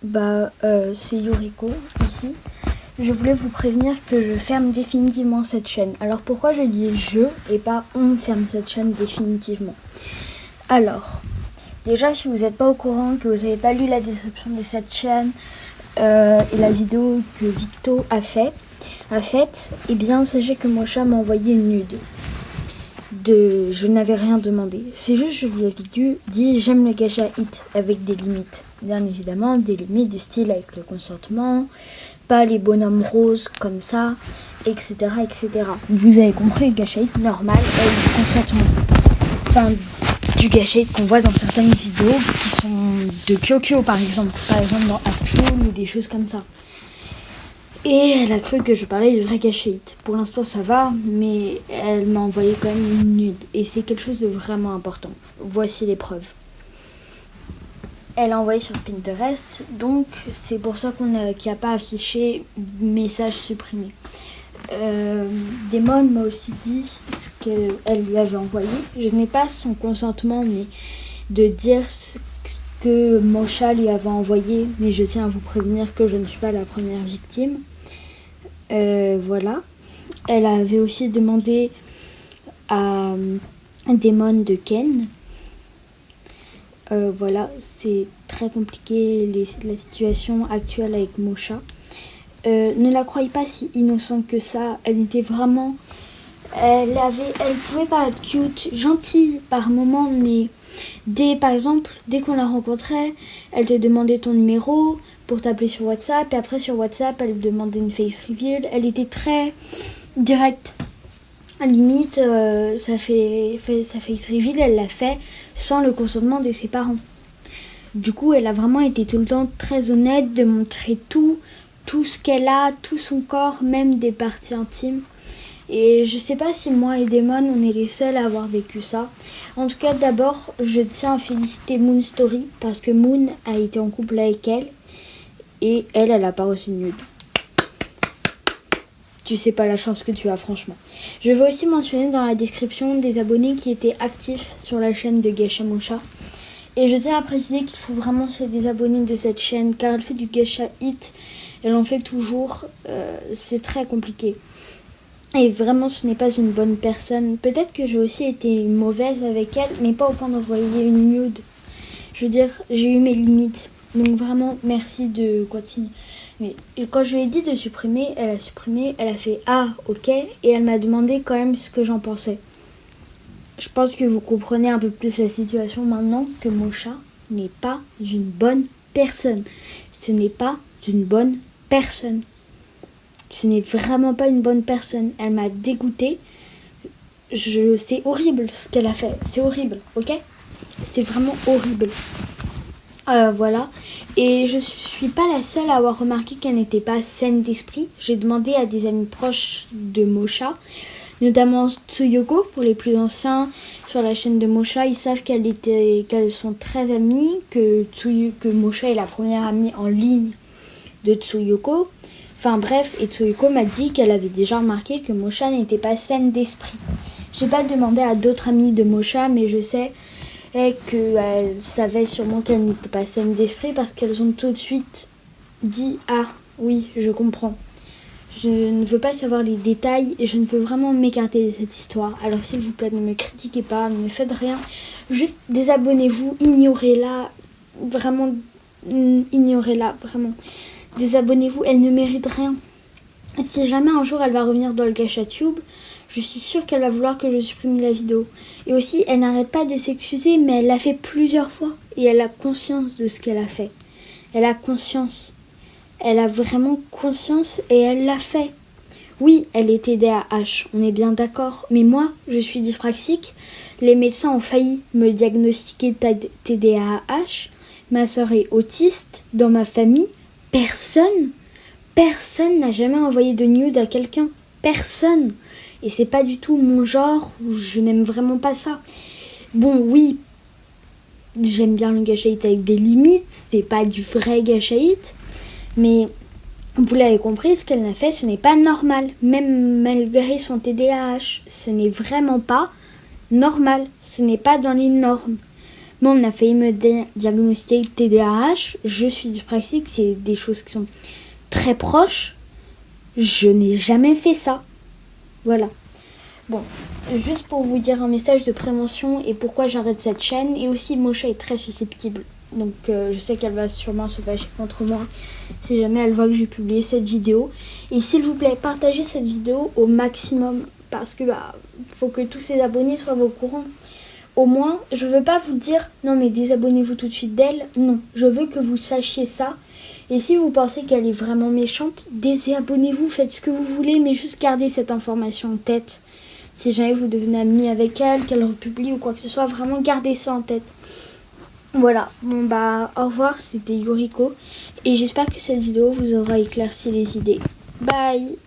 C'est Yuriko ici. Je voulais vous prévenir que je ferme définitivement cette chaîne. Alors pourquoi je dis je et pas on ferme cette chaîne définitivement? Alors, déjà si vous n'êtes pas au courant, que vous n'avez pas lu la description de cette chaîne et la vidéo que Victo a faite, eh bien sachez que Mocha m'a envoyé une nude. Je n'avais rien demandé. C'est juste je lui ai dit j'aime le gacha hit avec des limites. Bien évidemment, des limites du style avec le consentement, pas les bonhommes roses comme ça, etc. etc. Vous avez compris, le gacha hit normal avec du consentement. Enfin, du gacha hit qu'on voit dans certaines vidéos qui sont de Kyokyo par exemple dans Actual ou des choses comme ça. Et elle a cru que je parlais du vrai gacha hit. Pour l'instant ça va, mais elle m'a envoyé quand même une nude. Et c'est quelque chose de vraiment important. Voici les preuves. Elle a envoyé sur Pinterest, donc c'est pour ça qu'il n'y a pas affiché message supprimé. Damon m'a aussi dit ce qu'elle lui avait envoyé. Je n'ai pas son consentement, mais de dire ce que Mocha lui avait envoyé, mais je tiens à vous prévenir que je ne suis pas la première victime. Voilà. Elle avait aussi demandé à Damon de Ken. Voilà, c'est très compliqué la situation actuelle avec Mocha. Ne la croyez pas si innocente que ça. Elle était vraiment... Elle pouvait pas être cute, gentille par moments, mais par exemple, dès qu'on la rencontrait, elle te demandait ton numéro pour t'appeler sur WhatsApp, et après sur WhatsApp, elle demandait une face reveal. Elle était très directe. À la limite, sa face reveal, elle l'a fait sans le consentement de ses parents. Du coup, elle a vraiment été tout le temps très honnête de montrer tout ce qu'elle a, tout son corps, même des parties intimes. Et je sais pas si moi et Damon, on est les seuls à avoir vécu ça. En tout cas, d'abord, je tiens à féliciter Moon Story parce que Moon a été en couple avec elle et elle a pas reçu de nude. Tu sais pas la chance que tu as, franchement. Je vais aussi mentionner dans la description des abonnés qui étaient actifs sur la chaîne de Gacha Mocha. Et je tiens à préciser qu'il faut vraiment se désabonner de cette chaîne car elle fait du gacha hit. Elle en fait toujours. C'est très compliqué. Et vraiment, ce n'est pas une bonne personne. Peut-être que j'ai aussi été mauvaise avec elle, mais pas au point d'envoyer une nude. Je veux dire, j'ai eu mes limites. Donc vraiment, merci de continuer. Mais quand je lui ai dit de supprimer, elle a fait « Ah, ok » et elle m'a demandé quand même ce que j'en pensais. Je pense que vous comprenez un peu plus la situation maintenant que Mocha n'est pas une bonne personne. Ce n'est pas une bonne personne. Ce n'est vraiment pas une bonne personne. Elle m'a dégoûtée. C'est horrible ce qu'elle a fait. C'est horrible, ok ? C'est vraiment horrible. Voilà. Et je suis pas la seule à avoir remarqué qu'elle n'était pas saine d'esprit. J'ai demandé à des amis proches de Mocha, notamment Tsuyoko, pour les plus anciens sur la chaîne de Mocha. Ils savent qu'elles sont très amies, que Mocha est la première amie en ligne de Tsuyoko. Enfin bref, et Tsuyoko m'a dit qu'elle avait déjà remarqué que Mocha n'était pas saine d'esprit. J'ai pas demandé à d'autres amis de Mocha, mais je sais qu'elles savaient sûrement qu'elle n'était pas saine d'esprit parce qu'elles ont tout de suite dit « Ah, oui, je comprends. Je ne veux pas savoir les détails et je ne veux vraiment m'écarter de cette histoire. Alors s'il vous plaît, ne me critiquez pas, ne faites rien. Juste désabonnez-vous, ignorez-la. Vraiment, ignorez-la, vraiment. Désabonnez-vous, elle ne mérite rien. Si jamais un jour elle va revenir dans le GachaTube, je suis sûre qu'elle va vouloir que je supprime la vidéo. Et aussi, elle n'arrête pas de s'excuser, mais elle l'a fait plusieurs fois. Et elle a conscience de ce qu'elle a fait. Elle a conscience. Elle a vraiment conscience et elle l'a fait. Oui, elle est TDAH, on est bien d'accord. Mais moi, je suis dyspraxique. Les médecins ont failli me diagnostiquer TDAH. Ma sœur est autiste. Dans ma famille, personne n'a jamais envoyé de nude à quelqu'un. Personne. Et c'est pas du tout mon genre. Je n'aime vraiment pas ça. Bon, oui, j'aime bien le gacha hit avec des limites. C'est pas du vrai gacha hit. Mais vous l'avez compris, ce qu'elle a fait, ce n'est pas normal. Même malgré son TDAH, ce n'est vraiment pas normal. Ce n'est pas dans les normes. Moi, on a failli me diagnostiquer le TDAH. Je suis dyspraxique, c'est des choses qui sont très proches. Je n'ai jamais fait ça. Voilà. Bon, juste pour vous dire un message de prévention et pourquoi j'arrête cette chaîne. Et aussi, Mosha est très susceptible. Donc, je sais qu'elle va sûrement se fâcher contre moi si jamais elle voit que j'ai publié cette vidéo. Et s'il vous plaît, partagez cette vidéo au maximum. Parce que, faut que tous ces abonnés soient au courant. Au moins, je veux pas vous dire « Non, mais désabonnez-vous tout de suite d'elle ». Non, je veux que vous sachiez ça. Et si vous pensez qu'elle est vraiment méchante, désabonnez-vous, faites ce que vous voulez, mais juste gardez cette information en tête. Si jamais vous devenez ami avec elle, qu'elle republie ou quoi que ce soit, vraiment gardez ça en tête. Voilà, bon au revoir, c'était Yuriko. Et j'espère que cette vidéo vous aura éclairci les idées. Bye!